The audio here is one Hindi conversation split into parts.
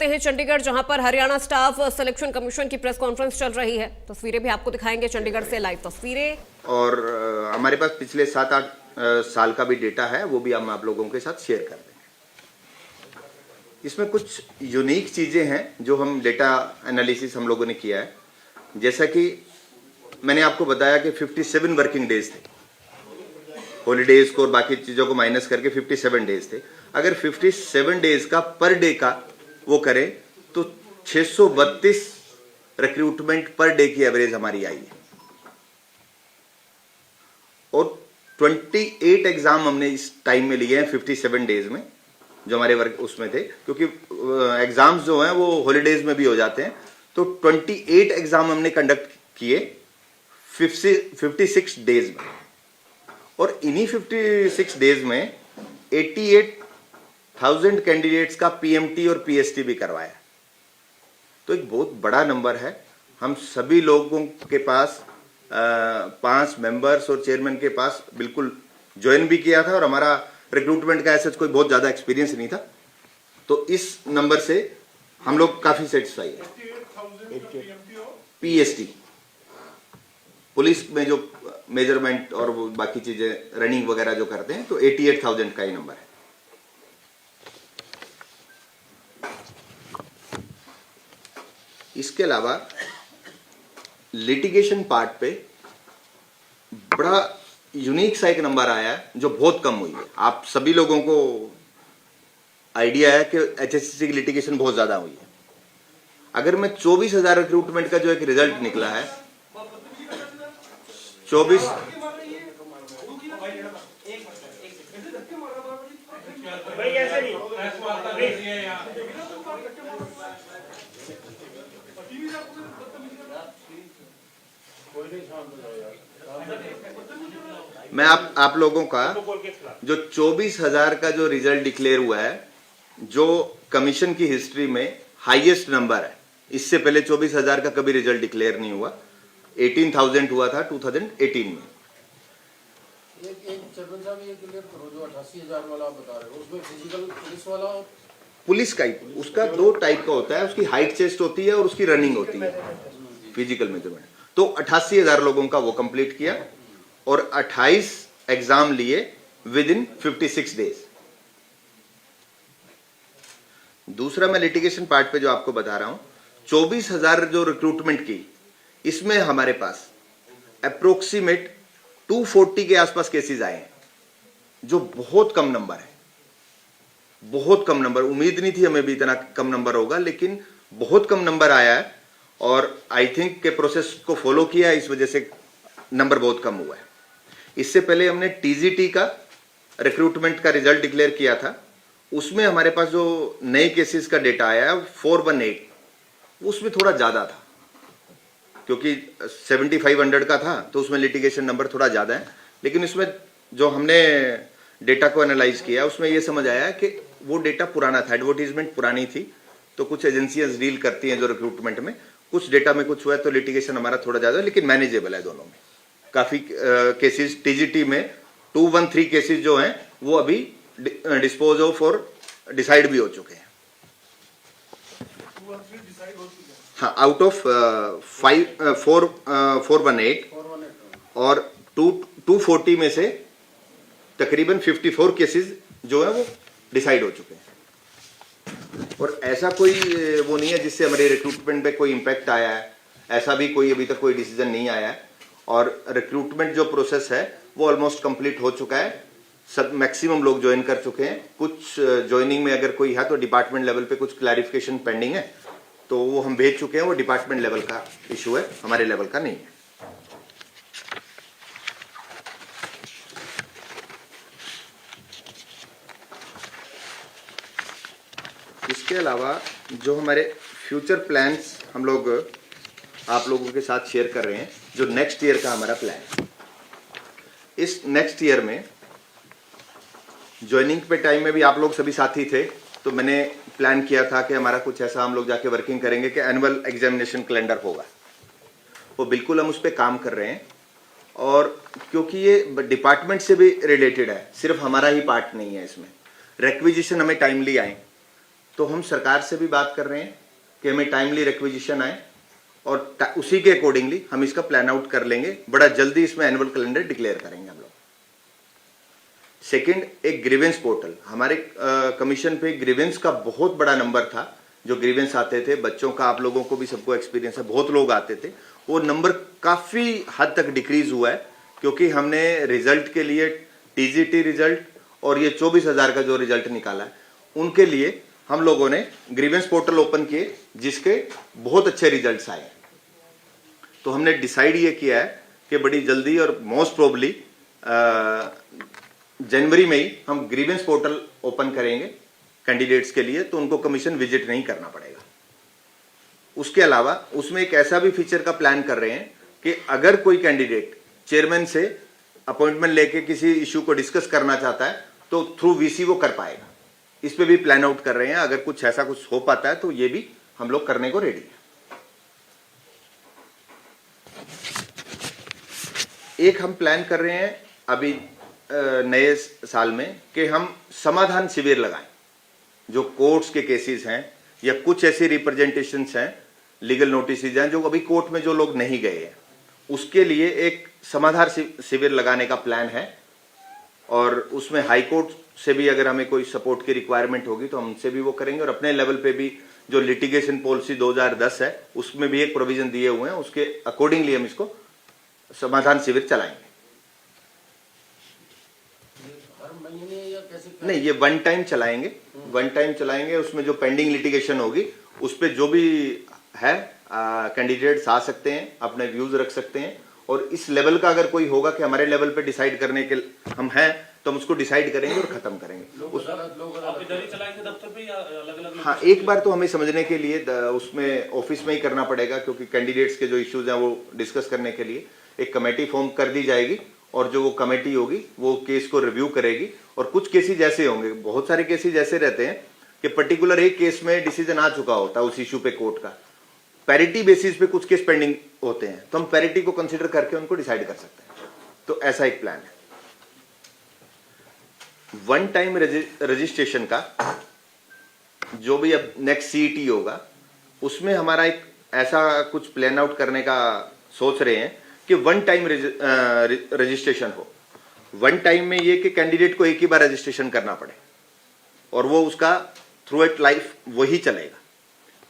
जाते हैं चंडीगढ़, जहां पर हरियाणा स्टाफ सिलेक्शन कमीशन की प्रेस कॉन्फ्रेंस चल रही है। तस्वीरें भी आपको दिखाएंगे चंडीगढ़ से, लाइव तस्वीरें। और हमारे पास पिछले 7-8 साल का भी डेटा है, वो भी हम आप लोगों के साथ शेयर कर देंगे। इसमें कुछ यूनिक चीज़ें हैं जो हम डेटा एनालिसिस हम लोगों ने किया है। जैसा कि मैंने आपको बताया कि 57 वर्किंग डेज थे, हॉलीडेज को और बाकी चीज़ों को माइनस करके 57 डेज थे। अगर 57 डेज का पर डे का वो करें तो 632 रिक्रूटमेंट पर डे की एवरेज हमारी आई है। और 28 एग्जाम हमने इस टाइम में लिए हैं 57 डेज में, जो हमारे वर्क उसमें थे, क्योंकि एग्जाम्स जो हैं वो हॉलीडेज में भी हो जाते हैं। तो 28 एग्जाम हमने कंडक्ट किए 56 डेज में, और इन्हीं 56 डेज में 88,000 कैंडिडेट्स का पीएमटी और पीएसटी भी करवाया। तो एक बहुत बड़ा नंबर है। हम सभी लोगों के पास 5 मेंबर्स और चेयरमैन के पास बिल्कुल ज्वाइन भी किया था, और हमारा रिक्रूटमेंट का ऐसा कोई बहुत ज़्यादा एक्सपीरियंस नहीं था। तो इस नंबर से हम लोग काफ़ी सेटिस्फाई है। पीएसटी पुलिस में जो मेजरमेंट और वो बाकी चीज़ें रनिंग वगैरह जो करते हैं, तो 88,000 का ही नंबर है। इसके अलावा लिटिगेशन पार्ट पे बड़ा यूनिक सा एक नंबर आया है जो बहुत कम हुई है। आप सभी लोगों को आइडिया है कि एचएससीसी की लिटिगेशन बहुत ज्यादा हुई है। अगर मैं 24,000 रिक्रूटमेंट का जो एक रिजल्ट निकला है, 24 मैं आप लोगों का जो 24,000 का जो रिजल्ट डिक्लेयर हुआ है, जो कमीशन की हिस्ट्री में हाईएस्ट नंबर है। इससे पहले 24,000 का कभी रिजल्ट डिक्लेयर नहीं हुआ। 18,000 हुआ था 2018 में। एक चेयरमैन साहब ये क्लियर करो, जो 88,000 वाला आप बता रहे हो, उसमें फिजिकल पुलिस वाला और पुलिस का ही, उसका 2 टाइप का होता है। उसकी हाइट चेस्ट होती है और उसकी रनिंग होती है, फिजिकल मेजरमेंट। तो 88,000 लोगों का वो कंप्लीट किया, और 28 एग्जाम लिए विद इन 56 डेज। दूसरा मैं लिटिगेशन पार्ट पे जो आपको बता रहा हूं, 24,000 जो रिक्रूटमेंट की, इसमें हमारे पास अप्रोक्सीमेट 240 के आसपास केसेस आए हैं, जो बहुत कम नंबर है। बहुत कम नंबर, उम्मीद नहीं थी हमें भी इतना कम नंबर होगा, लेकिन बहुत कम नंबर आया है। और आई थिंक के प्रोसेस को फॉलो किया, इस वजह से नंबर बहुत कम हुआ है। इससे पहले हमने टीजीटी का रिक्रूटमेंट का रिजल्ट डिक्लेयर किया था, उसमें हमारे पास जो नए केसेस का डेटा आया है 418, उसमें थोड़ा ज्यादा था, क्योंकि 7500 का था, तो उसमें लिटिगेशन नंबर थोड़ा ज्यादा है। लेकिन इसमें जो हमने डेटा को एनालाइज किया, उसमें यह समझ आया कि वो डेटा पुराना था, एडवर्टीजमेंट पुरानी थी। तो कुछ एजेंसियां डील करती हैं जो रिक्रूटमेंट में, कुछ डेटा में कुछ हुआ है, तो लिटिगेशन हमारा थोड़ा ज्यादा है, लेकिन मैनेजेबल है दोनों में। काफी केसेस टीजीटी में 213 केसेस जो हैं वो अभी डिस्पोज ऑफ और डिसाइड भी हो चुके हैं। हाँ, आउट ऑफ 418 और 240 में से तकरीबन 54 केसेस जो है वो डिसाइड हो चुके हैं। और ऐसा कोई वो नहीं है जिससे हमारे रिक्रूटमेंट पे कोई इम्पैक्ट आया है, ऐसा भी कोई अभी तक कोई डिसीजन नहीं आया है। और रिक्रूटमेंट जो प्रोसेस है वो ऑलमोस्ट कंप्लीट हो चुका है। सब मैक्सिमम लोग ज्वाइन कर चुके हैं। कुछ ज्वाइनिंग में अगर कोई है तो डिपार्टमेंट लेवल पे कुछ क्लैरिफिकेशन पेंडिंग है, तो वो हम भेज चुके हैं। वो डिपार्टमेंट लेवल का इशू है, हमारे लेवल का नहीं है। इसके अलावा जो हमारे फ्यूचर प्लान्स हम लोग आप लोगों के साथ शेयर कर रहे हैं, जो नेक्स्ट ईयर का हमारा प्लान है। इस नेक्स्ट ईयर में ज्वाइनिंग पे टाइम में भी आप लोग सभी साथी थे, तो मैंने प्लान किया था कि हमारा कुछ ऐसा हम लोग जाके वर्किंग करेंगे कि एनुअल एग्जामिनेशन कैलेंडर होगा। वो बिल्कुल हम उस पर काम कर रहे हैं, और क्योंकि ये डिपार्टमेंट से भी रिलेटेड है, सिर्फ हमारा ही पार्ट नहीं है इसमें। रिक्विजिशन हमें टाइमली आए, तो हम सरकार से भी बात कर रहे हैं कि हमें टाइमली रिक्विजिशन आए और उसी के अकॉर्डिंगली हम इसका प्लान आउट कर लेंगे। बड़ा जल्दी इसमें एनुअल कैलेंडर डिक्लेयर करेंगे हम लोग। सेकंड, एक ग्रीवेंस पोर्टल। हमारे कमीशन पे ग्रीवेंस का बहुत बड़ा नंबर था, जो ग्रीवेंस आते थे बच्चों का, आप लोगों को भी सबको एक्सपीरियंस है, बहुत लोग आते थे। वो नंबर काफ़ी हद तक डिक्रीज हुआ है, क्योंकि हमने रिजल्ट के लिए टीजीटी रिजल्ट और ये 24,000 का जो रिजल्ट निकाला है, उनके लिए हम लोगों ने ग्रीवेंस पोर्टल ओपन किए, जिसके बहुत अच्छे रिजल्ट्स आए। तो हमने डिसाइड ये किया है कि बड़ी जल्दी और मोस्ट प्रोबली जनवरी में ही हम ग्रीवेंस पोर्टल ओपन करेंगे कैंडिडेट्स के लिए, तो उनको कमीशन विजिट नहीं करना पड़ेगा। उसके अलावा उसमें एक ऐसा भी फीचर का प्लान कर रहे हैं कि अगर कोई कैंडिडेट चेयरमैन से अपॉइंटमेंट लेके किसी इशू को डिस्कस करना चाहता है तो थ्रू वीसी वो कर पाएगा। इस पे भी प्लान आउट कर रहे हैं। अगर कुछ ऐसा कुछ हो पाता है तो ये भी हम लोग करने को रेडी हैं। एक हम प्लान कर रहे हैं अभी नए साल में कि हम समाधान शिविर लगाएं। जो कोर्ट्स के केसेस हैं या कुछ ऐसी रिप्रेजेंटेशंस हैं, लीगल नोटिसेज हैं, जो अभी कोर्ट में जो लोग नहीं गए हैं, उसके लिए एक समाधान शिविर लगाने का प्लान है। और उसमें हाई कोर्ट से भी अगर हमें कोई सपोर्ट की रिक्वायरमेंट होगी तो हम उनसे भी वो करेंगे। और अपने लेवल पे भी जो लिटिगेशन पॉलिसी 2010 है, उसमें भी एक प्रोविजन दिए हुए हैं, उसके अकॉर्डिंगली हम इसको समाधान शिविर चलाएंगे। हर महीने या कैसे? नहीं, ये वन टाइम चलाएंगे, वन टाइम चलाएंगे। उसमें जो पेंडिंग लिटिगेशन होगी उस पे जो भी है कैंडिडेट्स आ सकते हैं, अपने व्यूज रख सकते हैं। और इस लेवल का अगर कोई होगा कि हमारे लेवल पे डिसाइड करने के हम हैं, तो हम उसको डिसाइड करेंगे और खत्म करेंगे। आप इधर ही चलाएंगे दफ्तर पे या अलग-अलग? हाँ, एक बार तो हमें समझने के लिए उसमें ऑफिस में ही करना पड़ेगा, क्योंकि कैंडिडेट्स के जो इश्यूज हैं वो डिस्कस करने के लिए एक कमेटी फॉर्म कर दी जाएगी। और जो वो कमेटी होगी वो केस को रिव्यू करेगी। और कुछ केसेज ऐसे होंगे, बहुत सारे केसेज ऐसे रहते हैं कि पर्टिकुलर एक केस में डिसीजन आ चुका होता है उस इश्यू पे कोर्ट का, पैरिटी बेसिस पे कुछ केस पेंडिंग होते हैं, तो हम पैरिटी को कंसीडर करके उनको डिसाइड कर सकते हैं। तो ऐसा एक प्लान है। वन टाइम रजिस्ट्रेशन का जो भी अब नेक्स्ट सीईटी होगा, उसमें हमारा एक ऐसा कुछ प्लान आउट करने का सोच रहे हैं कि वन टाइम रजिस्ट्रेशन हो। वन टाइम में ये कि कैंडिडेट को एक ही बार रजिस्ट्रेशन करना पड़े और वो उसका थ्रू आउट लाइफ वही चलेगा।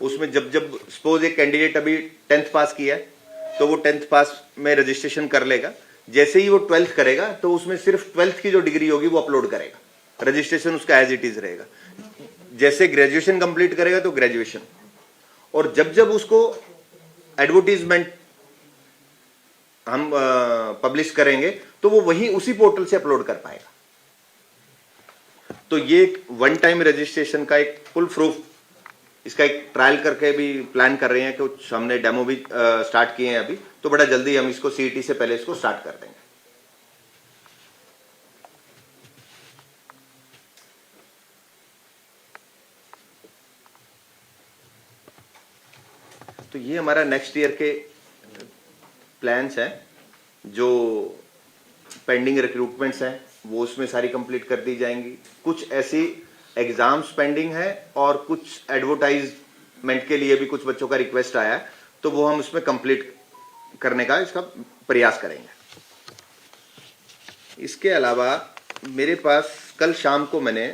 उसमें जब जब सपोज एक कैंडिडेट अभी 10th पास किया है तो वो 10th पास में रजिस्ट्रेशन कर लेगा। जैसे ही वो 12th करेगा तो उसमें सिर्फ 12th की जो डिग्री होगी वो अपलोड करेगा, रजिस्ट्रेशन उसका एज इट इज रहेगा। जैसे ग्रेजुएशन कंप्लीट करेगा तो ग्रेजुएशन। और जब जब उसको एडवर्टीजमेंट हम पब्लिश करेंगे तो वो वही उसी पोर्टल से अपलोड कर पाएगा। तो ये वन टाइम रजिस्ट्रेशन का एक फुल प्रूफ, इसका एक ट्रायल करके भी प्लान कर रहे हैं। कुछ हमने डेमो भी स्टार्ट किए हैं अभी, तो बड़ा जल्दी हम इसको सीईटी से पहले इसको स्टार्ट कर देंगे। तो ये हमारा नेक्स्ट ईयर के प्लान्स हैं। जो पेंडिंग रिक्रूटमेंट्स हैं वो उसमें सारी कंप्लीट कर दी जाएंगी। कुछ ऐसी एग्जाम्स पेंडिंग है और कुछ एडवर्टाइजमेंट के लिए भी कुछ बच्चों का रिक्वेस्ट आया है, तो वो हम उसमें कंप्लीट करने का इसका प्रयास करेंगे। इसके अलावा मेरे पास कल शाम को मैंने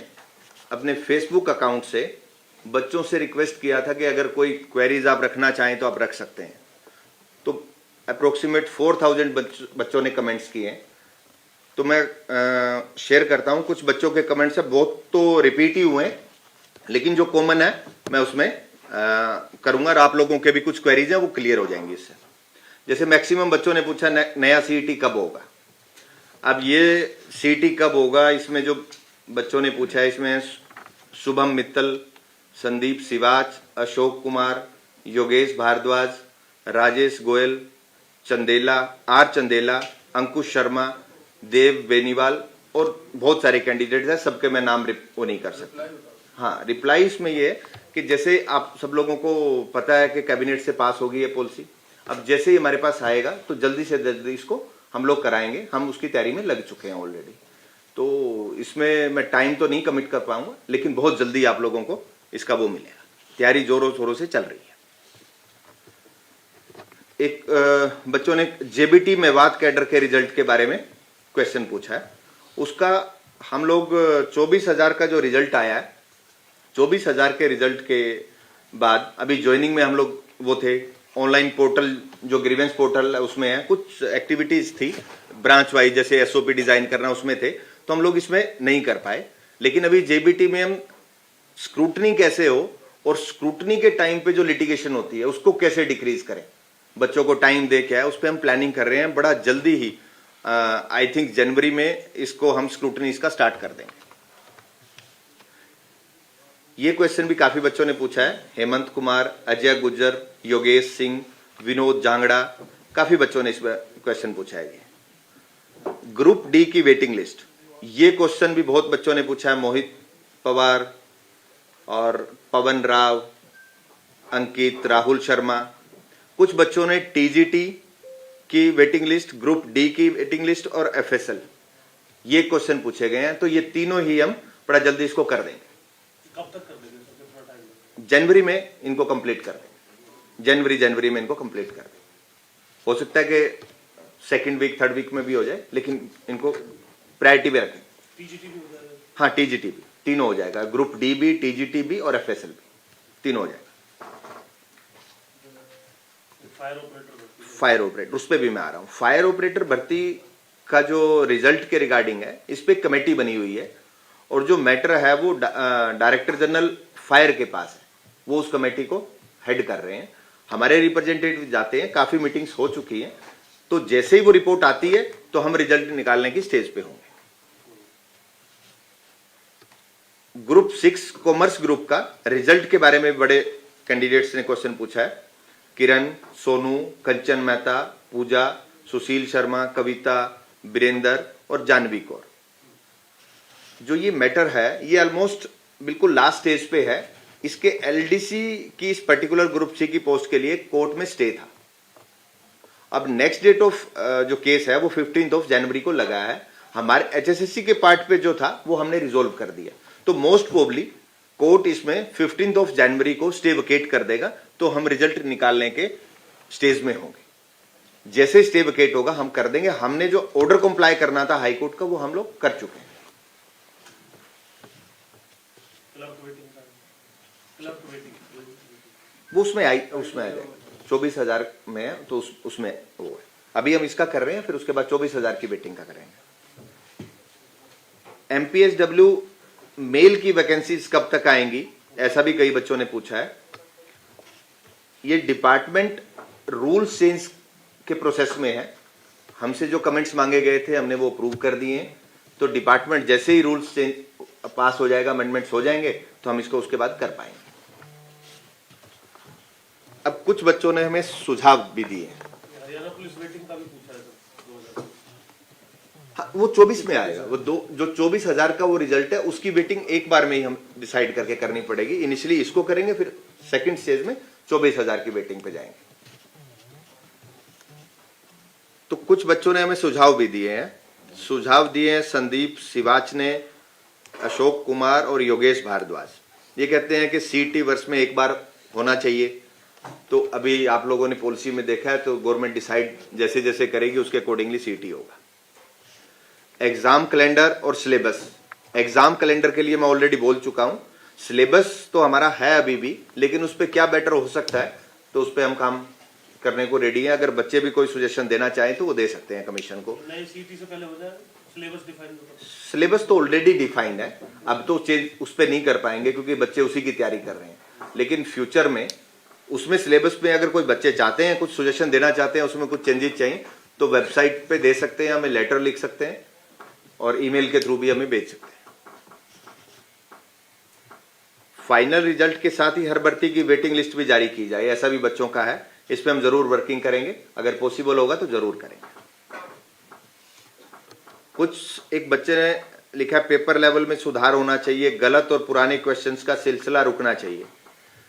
अपने फेसबुक अकाउंट से बच्चों से रिक्वेस्ट किया था कि अगर कोई क्वेरीज आप रखना चाहें तो आप रख सकते हैं। तो अप्रोक्सीमेट 4000 बच्चों ने कमेंट्स किए हैं। तो मैं शेयर करता हूं कुछ बच्चों के कमेंट्स है, बहुत तो रिपीट ही हुए हैं, लेकिन जो कॉमन है मैं उसमें करूंगा और आप लोगों के भी कुछ क्वेरीज हैं वो क्लियर हो जाएंगी इससे। जैसे मैक्सिमम बच्चों ने पूछा नया सीईटी कब होगा। अब ये सीईटी कब होगा, इसमें जो बच्चों ने पूछा है इसमें शुभम मित्तल, संदीप सिवाच, अशोक कुमार, योगेश भारद्वाज, राजेश गोयल, चंदेला, आर चंदेला, अंकुश शर्मा, देव बेनीवाल और बहुत सारे कैंडिडेट्स हैं। सबके मैं नाम वो नहीं कर सकता। हाँ, रिप्लाई इसमें ये है कि जैसे आप सब लोगों को पता है कि कैबिनेट से पास होगी ये पॉलिसी, अब जैसे ही हमारे पास आएगा तो जल्दी से जल्दी इसको हम लोग कराएंगे। हम उसकी तैयारी में लग चुके हैं ऑलरेडी। तो इसमें मैं टाइम तो नहीं कमिट कर पाऊंगा, लेकिन बहुत जल्दी आप लोगों को इसका वो मिलेगा। तैयारी जोरों शोरों से चल रही है। एक बच्चों ने जेबीटी मेवात कैडर के रिजल्ट के बारे में क्वेश्चन पूछा है। उसका हम लोग 24,000 का जो रिजल्ट आया है, 24,000 के रिजल्ट के बाद अभी ज्वाइनिंग में हम लोग वो थे, ऑनलाइन पोर्टल जो ग्रीवेंस पोर्टल है उसमें है, कुछ एक्टिविटीज थी ब्रांच वाइज जैसे एसओपी डिजाइन करना उसमें थे, तो हम लोग इसमें नहीं कर पाए। लेकिन अभी जेबीटी में हम स्क्रूटनी कैसे हो और स्क्रूटनी के टाइम पे जो लिटिगेशन होती है उसको कैसे डिक्रीज करें, बच्चों को टाइम दे के है, उस पर हम प्लानिंग कर रहे हैं। बड़ा जल्दी ही आई थिंक जनवरी में इसको हम स्क्रूटनी इसका स्टार्ट कर देंगे। ये क्वेश्चन भी काफी बच्चों ने पूछा है। हेमंत कुमार, अजय गुज्जर, योगेश सिंह, विनोद जांगड़ा, काफी बच्चों ने इस क्वेश्चन पूछा है। ये ग्रुप डी की वेटिंग लिस्ट, ये क्वेश्चन भी बहुत बच्चों ने पूछा है। मोहित पवार और पवन राव, अंकित, राहुल शर्मा, कुछ बच्चों ने टीजीटी की वेटिंग लिस्ट, ग्रुप डी की वेटिंग लिस्ट और एफएसएल, ये क्वेश्चन पूछे गए हैं। तो ये तीनों ही हम बड़ा जल्दी इसको कर देंगे। कब तक कर देंगे सर, कितना टाइम? जनवरी में इनको कंप्लीट कर देंगे। जनवरी में इनको कंप्लीट कर देंगे। हो सकता है कि सेकंड वीक थर्ड वीक में भी हो जाए, लेकिन इनको प्रायोरिटी में रखें। टीजीटी भी हो जाएगा? हाँ, टीजीटी भी, तीनों हो जाएगा। ग्रुप डी भी, टीजीटी भी और एफएसएल भी, तीनों हो जाएगा। फायर ऑपरेटर भर्ती, फायर ऑपरेटर, उस पर भी मैं आ रहा हूँ। फायर ऑपरेटर भर्ती का जो रिजल्ट के रिगार्डिंग है, इस पे कमेटी बनी हुई है और जो मैटर है वो डायरेक्टर जनरल फायर के पास है, वो उस कमेटी को हेड कर रहे हैं। हमारे रिप्रेजेंटेटिव जाते हैं, काफी मीटिंग्स हो चुकी हैं, तो जैसे ही वो रिपोर्ट आती है तो हम रिजल्ट निकालने की स्टेज पे होंगे। ग्रुप 6 कॉमर्स ग्रुप का रिजल्ट के बारे में बड़े कैंडिडेट्स ने क्वेश्चन पूछा है। किरण, सोनू, कंचन मेहता, पूजा, सुशील शर्मा, कविता, वीरेंद्र और जानवी कौर। जो ये मैटर है ये ऑलमोस्ट बिल्कुल लास्ट स्टेज पे है। इसके एलडीसी की इस पर्टिकुलर ग्रुप 6 की पोस्ट के लिए कोर्ट में स्टे था। अब नेक्स्ट डेट ऑफ जो केस है वो 15 जनवरी को लगा है। हमारे एचएसएससी के पार्ट पे जो था वो हमने रिजोल्व कर दिया, तो मोस्ट प्रोबेबली कोर्ट इसमें 15 जनवरी को स्टे वेकेट कर देगा, तो हम रिजल्ट निकालने के स्टेज में होंगे। जैसे स्टे वेकेट होगा हम कर देंगे। हमने जो ऑर्डर कंप्लाई करना था हाई कोर्ट का वो हम लोग कर चुके हैं। वो उसमें आ जाएगा। 24,000 में है तो उसमें वो है। अभी हम इसका कर रहे हैं, फिर उसके बाद 24,000 की वेटिंग का करेंगे। एमपीएसडब्ल्यू मेल की वैकेंसीज कब तक आएंगी, ऐसा भी कई बच्चों ने पूछा है। ये डिपार्टमेंट रूल चेंज के प्रोसेस में है। हमसे जो कमेंट्स मांगे गए थे हमने वो अप्रूव कर दिए हैं, तो डिपार्टमेंट जैसे ही रूल्स चेंज पास हो जाएगा, अमेंडमेंट्स हो जाएंगे, तो हम इसको उसके बाद कर पाएंगे। अब कुछ बच्चों ने हमें सुझाव भी दिए हैं। हरियाणा पुलिस वेटिंग का भी पूछा है सर, 2000। हाँ, वो 24 में आएगा। वो जो 24,000 का वो रिजल्ट है उसकी वेटिंग एक बार में ही हम डिसाइड करके करनी पड़ेगी। इनिशियली इसको करेंगे, फिर सेकंड स्टेज में 24,000 की वेटिंग पे जाएंगे। तो कुछ बच्चों ने हमें सुझाव भी दिए हैं। संदीप सिवाच ने, अशोक कुमार और योगेश भारद्वाज। ये कहते हैं कि सीटी वर्ष में एक बार होना चाहिए। तो अभी आप लोगों ने पॉलिसी में देखा है, तो गवर्नमेंट डिसाइड जैसे जैसे करेगी उसके अकॉर्डिंगली सीटी होगा। एग्जाम कैलेंडर और सिलेबस। एग्जाम कैलेंडर के लिए मैं ऑलरेडी बोल चुका हूं। सिलेबस तो हमारा है अभी भी, लेकिन उस पर क्या बेटर हो सकता है तो उस पर हम काम करने को रेडी है। अगर बच्चे भी कोई सजेशन देना चाहें तो वो दे सकते हैं कमीशन को। नई सीटी से पहले हो जाए, सिलेबस डिफाइन होगा। सिलेबस तो ऑलरेडी डिफाइंड है, अब तो चेंज उस पर नहीं कर पाएंगे क्योंकि बच्चे उसी की तैयारी कर रहे हैं। लेकिन फ्यूचर में उसमें सिलेबस में अगर कोई बच्चे चाहते हैं, कुछ सजेशन देना चाहते हैं, उसमें कुछ चेंजेस चाहिए तो वेबसाइट पे दे सकते हैं, हमें लेटर लिख सकते हैं और ईमेल के थ्रू भी हमें भेज सकते हैं। फाइनल रिजल्ट के साथ ही हर भर्ती की वेटिंग लिस्ट भी जारी की जाए, ऐसा भी बच्चों का है। इस पे हम जरूर वर्किंग करेंगे, अगर पॉसिबल होगा तो जरूर करेंगे। एक बच्चे ने लिखा है पेपर लेवल में सुधार होना चाहिए, गलत और पुराने क्वेश्चंस का सिलसिला रुकना चाहिए।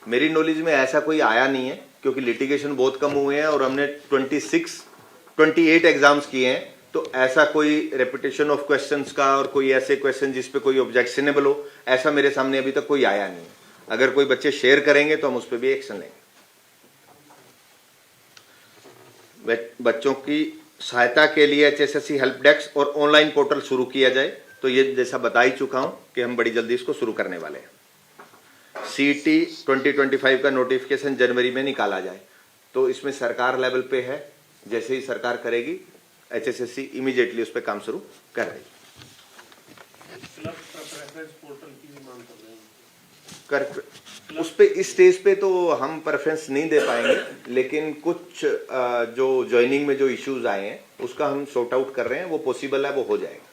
मेरी नॉलेज में ऐसा कोई आया नहीं है क्योंकि लिटिगेशन बहुत कम हुए हैं और हमने 28 एग्जाम्स किए हैं, तो ऐसा कोई रेपिटेशन ऑफ क्वेश्चंस का और कोई ऐसे क्वेश्चन जिस पे कोई ऑब्जेक्शनेबल हो, ऐसा मेरे सामने अभी तक कोई आया नहीं है। अगर कोई बच्चे शेयर करेंगे तो हम उस पर भी एक्शन लेंगे। बच्चों की सहायता के लिए HSSC हेल्प डेस्क और ऑनलाइन पोर्टल शुरू किया जाए, तो ये जैसा बता ही चुका हूं कि हम बड़ी जल्दी इसको शुरू करने वाले हैं। CET 2025 का नोटिफिकेशन जनवरी में निकाला जाए, तो इसमें सरकार लेवल पे है, जैसे ही सरकार करेगी HSSC इमीडिएटली उस पर काम शुरू कर रही है। क्लब प्रेफरेंस पोर्टल की भी मांग कर रहे हैं। उस पे इस स्टेज पे तो हम प्रेफरेंस नहीं दे पाएंगे, लेकिन कुछ जो ज्वाइनिंग में जो इश्यूज आए हैं उसका हम सॉर्ट आउट कर रहे हैं। वो पॉसिबल है, वो हो जाएगा।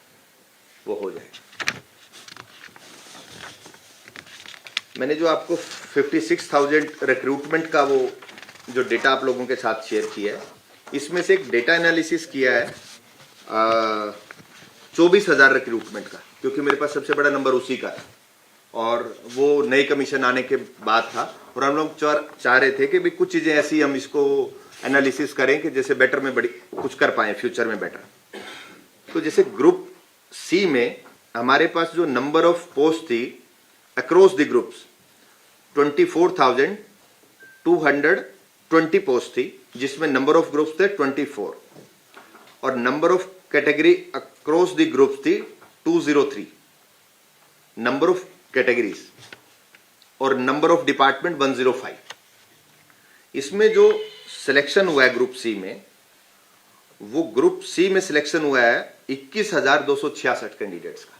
मैंने जो आपको 56,000 रिक्रूटमेंट का वो जो डेटा आप लोगों के साथ शेयर किया है, इसमें से एक डेटा एनालिसिस किया है 24,000 रिक्रूटमेंट का, क्योंकि मेरे पास सबसे बड़ा नंबर उसी का था और वो नई कमीशन आने के बाद था। और हम लोग चाह रहे थे कि भी कुछ चीजें ऐसी हम इसको एनालिसिस करें कि जैसे बेटर में बड़ी कुछ कर पाए फ्यूचर में बेटर। तो जैसे ग्रुप सी में हमारे पास जो नंबर ऑफ पोस्ट थी अक्रॉस द ग्रुप्स 24,220 पोस्ट थी, जिसमें नंबर ऑफ ग्रुप्स थे 24 और number of category across the groups थी 203 नंबर ऑफ कैटेगरीज और नंबर ऑफ डिपार्टमेंट 105। इसमें जो सिलेक्शन हुआ है ग्रुप सी में, वो ग्रुप सी में सिलेक्शन हुआ है 21,266 कैंडिडेट्स का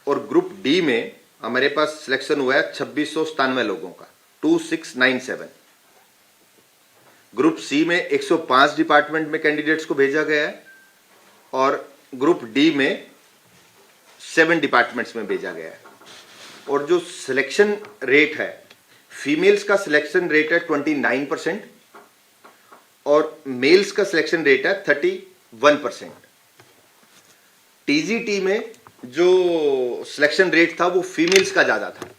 और ग्रुप डी में हमारे पास सिलेक्शन हुआ है 2697 लोगों का 2697। ग्रुप सी में 105 डिपार्टमेंट में कैंडिडेट्स को भेजा गया है और ग्रुप डी में 7 डिपार्टमेंट्स में भेजा गया है। और जो सिलेक्शन रेट है, फीमेल्स का सिलेक्शन रेट है 29% और मेल्स का सिलेक्शन रेट है 31%। टीजीटी में जो सिलेक्शन रेट था वो फीमेल्स का ज्यादा था।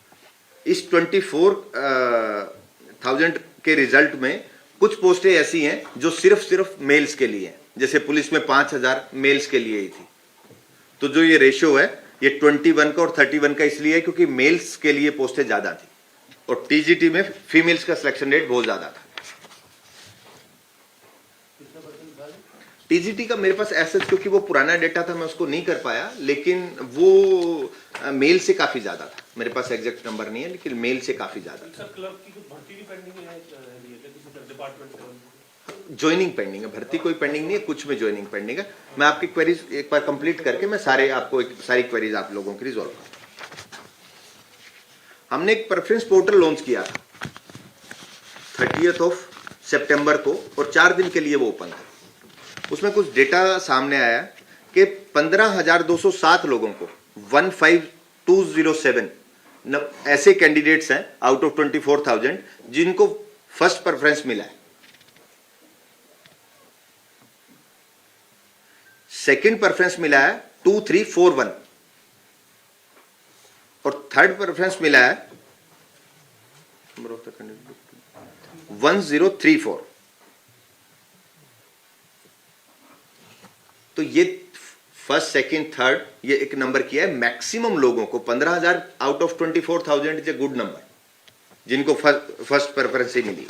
इस 24,000 के रिजल्ट में कुछ पोस्टें ऐसी हैं जो सिर्फ मेल्स के लिए हैं, जैसे पुलिस में 5,000 मेल्स के लिए ही थी। तो जो ये रेशियो है ये 21 का और 31 का इसलिए है क्योंकि मेल्स के लिए पोस्टें ज्यादा थी और टीजीटी में फीमेल्स का सिलेक्शन रेट बहुत ज्यादा था। टीजीटी का मेरे पास ऐसा, क्योंकि वो पुराना डेटा था मैं उसको नहीं कर पाया, लेकिन वो मेल से काफी ज्यादा था। मेरे पास एग्जैक्ट नंबर नहीं है, लेकिन मेल से काफी ज्यादा था। सर क्लब की कुछ भर्ती भी पेंडिंग है किसी डिपार्टमेंट से? ज्वाइनिंग पेंडिंग है, भर्ती कोई पेंडिंग नहीं है, कुछ में ज्वाइनिंग पेंडिंग है। मैं आपकी क्वेरीज एक बार कंप्लीट करके मैं सारी क्वेरीज आप लोगों की रिजॉल्व करूंगा। हमने एक प्रेफरेंस पोर्टल लॉन्च किया था 30 सितंबर को और 4 दिन के लिए वो ओपन था। उसमें कुछ डेटा सामने आया कि 15,207 लोगों को 15,207 ऐसे कैंडिडेट्स हैं आउट ऑफ 24,000 जिनको फर्स्ट प्रेफरेंस मिला है। सेकंड प्रेफरेंस मिला है 2341 और थर्ड प्रेफरेंस मिला है 1034। तो ये फर्स्ट सेकंड थर्ड ये एक नंबर किया है। मैक्सिमम लोगों को 15,000 out of 24,000 is a good number जिनको फर्स्ट प्रेफरेंस ही मिली।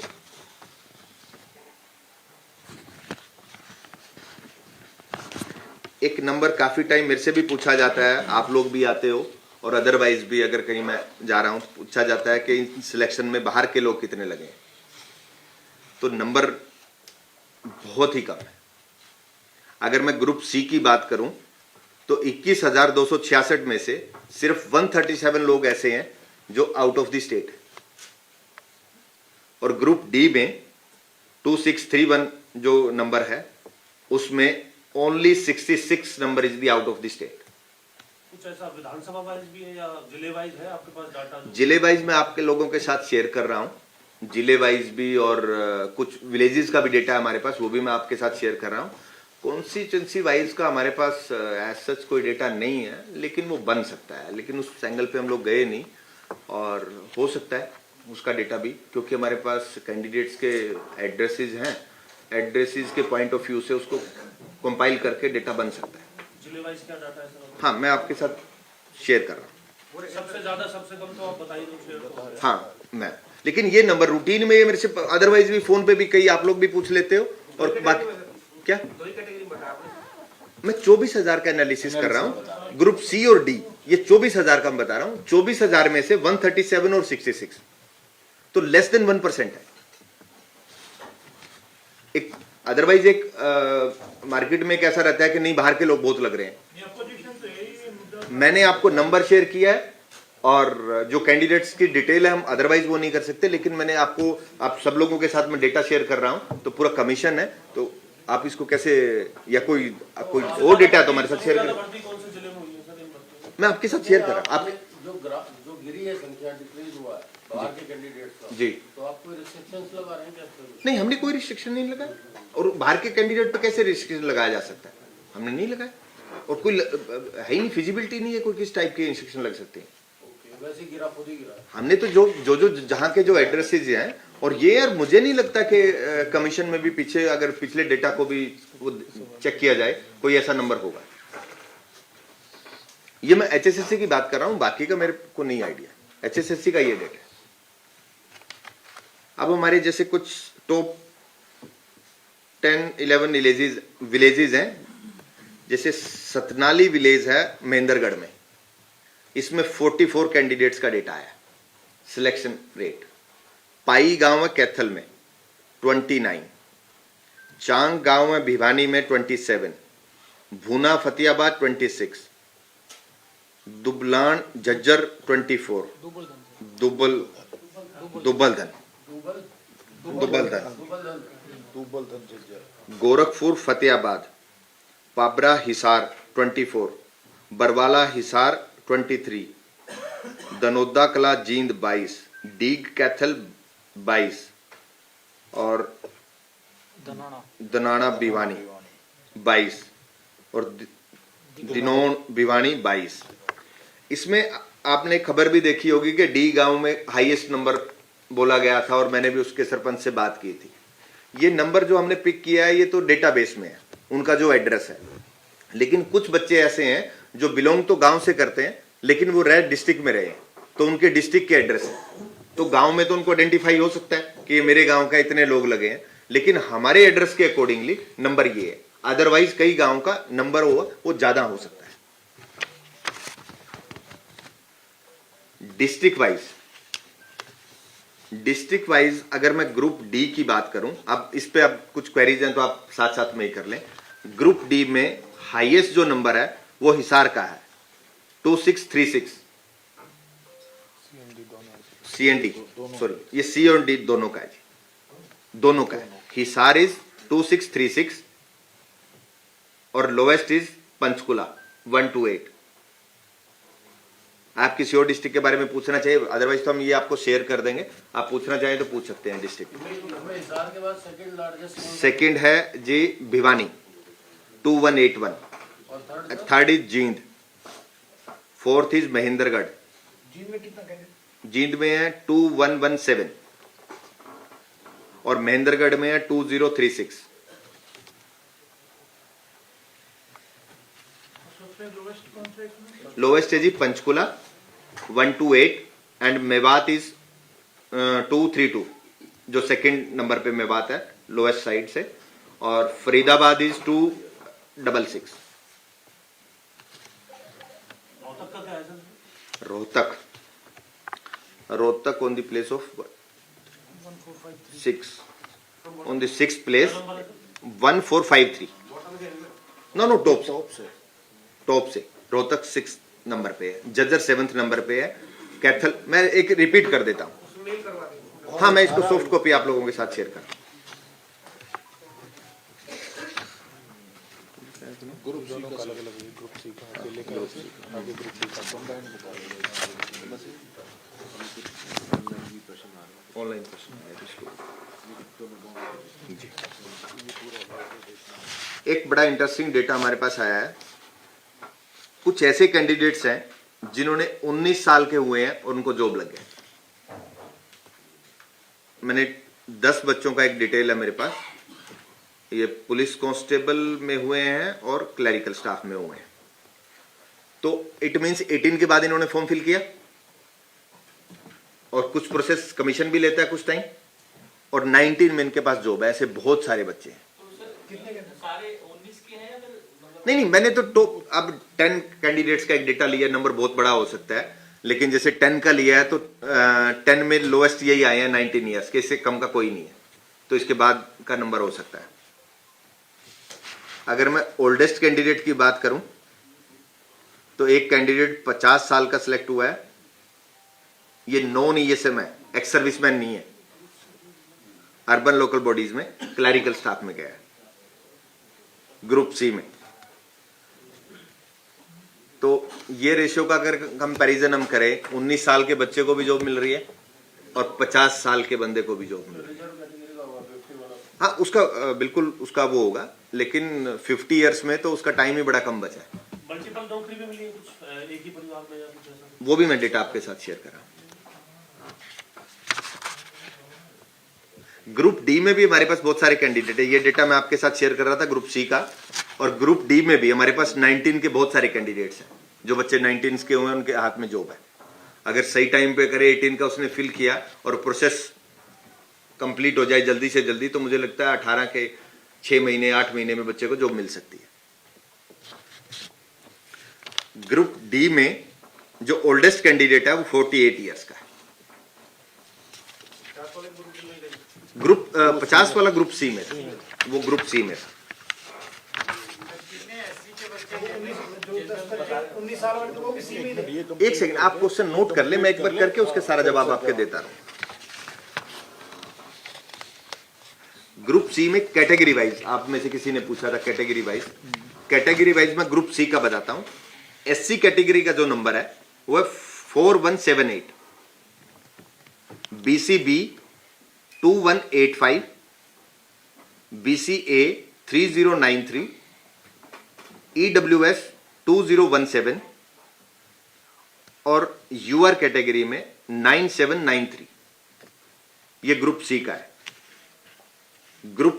एक नंबर काफी टाइम मेरे से भी पूछा जाता है, आप लोग भी आते हो और अदरवाइज भी अगर कहीं मैं जा रहा हूं तो पूछा जाता है कि इन सिलेक्शन में बाहर के लोग कितने लगे। तो नंबर बहुत ही कम है। अगर मैं ग्रुप सी की बात करूं तो 21,266 में से सिर्फ 137 लोग ऐसे हैं जो आउट ऑफ द स्टेट है और ग्रुप डी में 2631 जो नंबर है उसमें only 66 number is the out of the state. कुछ ऐसा विधानसभा वाइज भी है या जिले वाइज है आपके पास डाटा? जिले वाइज मैं आपके लोगों के साथ शेयर कर रहा हूं, जिले वाइज भी और कुछ विलेजेस का भी डेटा हमारे पास, वो भी मैं आपके साथ शेयर कर रहा हूं। कॉन्स्टिट्यूंसी वाइज का हमारे पास एज सच कोई डेटा नहीं है, लेकिन वो बन सकता है, लेकिन उस एंगल पे हम लोग गए नहीं और हो सकता है उसका डेटा भी, क्योंकि हमारे पास कैंडिडेट्स के एड्रेसेस हैं, एड्रेसेस के पॉइंट ऑफ व्यू से उसको कंपाइल करके डेटा बन सकता है। जिले वाइज क्या डाटा है सर? हाँ, मैं आपके साथ शेयर कर रहा हूँ। सबसे ज्यादा सबसे कम तो आप बताइए जो शेयर। हाँ मैं, लेकिन ये नंबर रूटीन में ये मेरे से अदरवाइज भी फोन पे भी कई आप लोग भी पूछ लेते हो। और बाकी क्या मैं 24,000 का एनालिसिस कर रहा हूँ, ग्रुप सी और डी, ये 24,000 का मैं बता रहा हूँ। 24,000 में से 137 और 66, तो लेस देन 1% है। एक अदरवाइज एक मार्केट में कैसा रहता है कि नहीं बाहर के लोग बहुत लग रहे हैं। मैंने आपको नंबर शेयर किया है और जो कैंडिडेट्स की डिटेल है हम अदरवाइज वो नहीं कर सकते, लेकिन मैंने आपको आप सब लोगों के साथ में डेटा शेयर कर रहा हूं, तो पूरा कमीशन है, तो आप इसको कैसे, या कोई और डेटा है तो हमारे साथ शेयर करें। भर्ती कौन से जिले में हुई है सर इन भर्तियों में? मैं आपके साथ शेयर कर रहा हूँ। आप जो गिरी है संख्या, डिक्रीज हुआ है बाहर के कैंडिडेट्स का, जी तो आप कोई रिस्ट्रिक्शंस लगा रहे हैं क्या? नहीं, हमने कोई रिस्ट्रिक्शन नहीं लगाया, और बाहर के कैंडिडेट पे कैसे रिस्ट्रिक्शन लगाया जा सकता है, हमने नहीं लगाया, और कोई है ही नहीं, फिजिबिलिटी नहीं है कोई किस टाइप के रिस्ट्रिक्शन लग सकते हैं। वैसे गिरा खुद ही गिरा। हमने तो जो जहां के जो एड्रेसेज हैं, और ये यार मुझे नहीं लगता कि कमीशन में भी पीछे अगर पिछले डेटा को भी वो चेक किया जाए कोई ऐसा नंबर होगा। ये मैं एचएसएससी की बात कर रहा हूं, बाकी का मेरे को नहीं आइडिया। एचएसएससी का ये डेटा है। अब हमारे जैसे कुछ टॉप 10-11 विलेजेस हैं, जैसे सतनाली विलेज है महेंद्रगढ़ में, इसमें 44 कैंडिडेट्स का डेटा आया सिलेक्शन रेट। पाई गांव है कैथल में 29, चांग गांव है भिवानी में 27, भूना फतेहाबाद 26, दुबलान झज्जर 24, दुबलधन गोरखपुर फतेहाबाद, पाबरा हिसार 24, बरवाला हिसार 23, दनोदा कला जींद 22, डीग कैथल 22 और दनाना भिवानी 22 और दिनोन भिवानी 22। इसमें आपने खबर भी देखी होगी कि डी गांव में हाईएस्ट नंबर बोला गया था, और मैंने भी उसके सरपंच से बात की थी। ये नंबर जो हमने पिक किया है ये तो डेटाबेस में है, उनका जो एड्रेस है, लेकिन कुछ बच्चे ऐसे हैं जो बिलोंग तो गांव से करते हैं लेकिन वो रह डिस्ट्रिक्ट में रहे, तो उनके डिस्ट्रिक्ट के एड्रेस है, तो गांव में तो उनको आइडेंटिफाई हो सकता है कि ये मेरे गांव का इतने लोग लगे हैं, लेकिन हमारे एड्रेस के अकॉर्डिंगली नंबर ये है। अदरवाइज कई गांव का नंबर वो ज्यादा हो सकता है। डिस्ट्रिक्ट वाइज अगर मैं ग्रुप डी की बात करूं, अब इस पे अब कुछ क्वेरीज हैं तो आप साथ साथ में ही कर लें। ग्रुप डी में हाईएस्ट जो नंबर है वो हिसार का है 2636, सी एंड डी, सॉरी ये सी और डी दोनों का है जी, दोनों का है। हिसार इज 2636 और लोवेस्ट इज पंचकुला 128। आप किसी और डिस्ट्रिक्ट के बारे में पूछना चाहिए, अदरवाइज तो हम ये आपको शेयर कर देंगे, आप पूछना चाहें तो पूछ सकते हैं डिस्ट्रिक्ट। हिसार के बाद सेकंड लार्जेस्ट सेकंड है जी भिवानी 2181, और third is Jind, fourth is Mahendragarh, Jind में कितना कैंडिडेट? जींद में है 2117 और महेंद्रगढ़ में है 2036। लोवेस्ट है जी पंचकुला 128 एंड मेवात इज 232, जो सेकंड नंबर पे मेवात है लोवेस्ट साइड से, और फरीदाबाद इज 266। रोहतक का क्या है sir? Rohtak on the place of 6, on the 6th place 1453। Know top से रोहतक 6th नंबर पे है, जज्जर 7th नंबर पे है, कैथल मैं एक रिपीट कर देता हूं, हाँ मैं इसको सॉफ्ट कॉपी आप लोगों के साथ शेयर कर। ग्रुप सी का अलग अलग है, ग्रुप सी का अकेले का आगे ग्रुप डी का कंबाइंड बता रहे ऑनलाइन प्रश्न जी। एक बड़ा इंटरेस्टिंग डेटा हमारे पास आया है। कुछ ऐसे कैंडिडेट्स हैं जिन्होंने 19 साल के हुए हैं और उनको जॉब लग गया। मैंने 10 बच्चों का एक डिटेल है मेरे पास, ये पुलिस कांस्टेबल में हुए हैं और क्लरिकल स्टाफ में हुए हैं। तो इट मीन्स 18 के बाद इन्होंने फॉर्म फिल किया, और कुछ प्रोसेस कमीशन भी लेता है कुछ टाइम, और 19 में इनके पास जॉब है। ऐसे बहुत सारे बच्चे हैं। नहीं, मैंने तो अब 10 कैंडिडेट्स का एक डेटा लिया, नंबर बहुत बड़ा हो सकता है, लेकिन जैसे 10 का लिया है तो 10 में लोएस्ट यही आए हैं 19 ईयर्स के, इससे कम का कोई नहीं है, तो इसके बाद का नंबर हो सकता है। अगर मैं ओल्डेस्ट कैंडिडेट की बात करूं तो एक कैंडिडेट 50 साल का सिलेक्ट हुआ है। ये नॉन ईएसएम है, एक्स सर्विसमैन नहीं है, अर्बन लोकल बॉडीज में क्लैरिकल स्टाफ में गया है, ग्रुप सी में। तो ये रेशियो का अगर कंपैरिजन हम करें, 19 साल के बच्चे को भी जॉब मिल रही है और 50 साल के बंदे को भी जॉब मिल रही है। हाँ, उसका बिल्कुल उसका वो होगा, लेकिन 50 ईयर्स में तो उसका टाइम ही बड़ा कम बचा है। मल्टीपल नौकरी भी मिली है कुछ एक ही परिवार में या कुछ ऐसा? वो भी मैं डेटा आपके साथ शेयर कर रहा हूं। ग्रुप डी में भी हमारे पास बहुत सारे कैंडिडेट है। ये डेटा मैं आपके साथ शेयर कर रहा था ग्रुप सी का, और ग्रुप डी में भी हमारे पास 19 के बहुत सारे कैंडिडेट्स हैं। जो बच्चे 19 के हुए हैं उनके हाथ में जॉब है। अगर सही टाइम पे करे, 18 का उसने फिल किया और प्रोसेस कंप्लीट हो जाए जल्दी से जल्दी, तो मुझे लगता है 18 के 6 महीने 8 महीने में बच्चे को जॉब मिल सकती है। ग्रुप डी में जो ओल्डेस्ट कैंडिडेट है वो 48 ईयर्स का है। ग्रुप 50 वाला ग्रुप सी में था, वो ग्रुप सी में था। 19 साल वाले तो वो भी सी में ही थे। एक सेकंड, आप क्वेश्चन नोट कर ले, मैं एक बार करके उसके सारा जवाब आपके देता रहूं। ग्रुप सी में कैटेगरी वाइज, आप में से किसी ने पूछा था कैटेगरी वाइज मैं ग्रुप सी का बताता हूं। एससी कैटेगरी का जो नंबर है वो है 4178, बीसीबी 2185, BCA 3093, EWS 2017 और UR कैटेगरी में 9793। ये ग्रुप सी का है। ग्रुप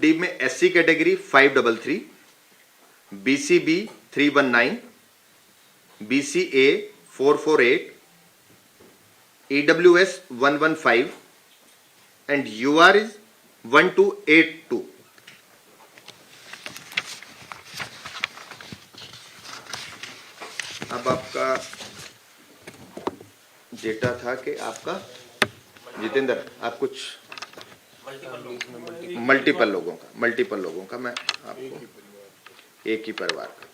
डी में SC category 533, BCB 319, BCA 448, EWS 115 and UR is 1282। अब आपका डेटा था कि आपका जितेंद्र, आप कुछ मल्टीपल लोगों का मैं आपको एक ही परिवार का।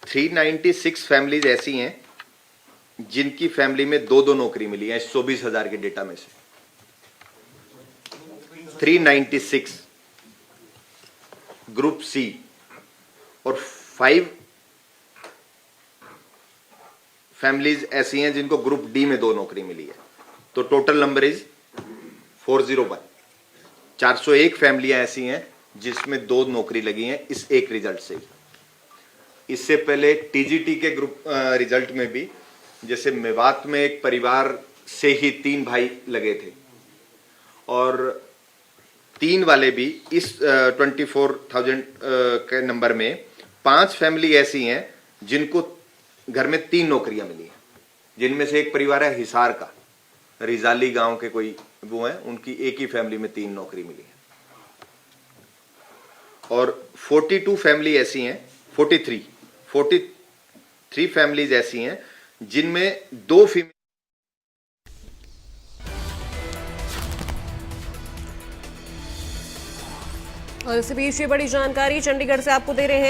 थ्री 396 फैमिलीज ऐसी हैं जिनकी फैमिली में दो नौकरी मिली है इस 24,000 के डेटा में से। 396 ग्रुप सी, और 5 फैमिलीज ऐसी हैं जिनको ग्रुप डी में 2 नौकरी मिली है। तो टोटल नंबर इज 401। 401 फैमिलियां ऐसी हैं जिसमें 2 नौकरी लगी हैं इस एक रिजल्ट से। इससे पहले टीजीटी के ग्रुप रिजल्ट में भी, जैसे मेवात में एक परिवार से ही 3 भाई लगे थे, और 3 वाले भी इस 24,000 के नंबर में 5 फैमिली ऐसी हैं जिनको घर में 3 नौकरियां मिली हैं, जिनमें से एक परिवार है हिसार का, रिजाली गांव के कोई वो हैं, उनकी एक ही फैमिली में 3 नौकरी मिली है। और 42 फैमिली ऐसी हैं, 43 फैमिलीज ऐसी हैं जिनमें 2 फीमेल। और इसी बीच ये बड़ी जानकारी चंडीगढ़ से आपको दे रहे हैं।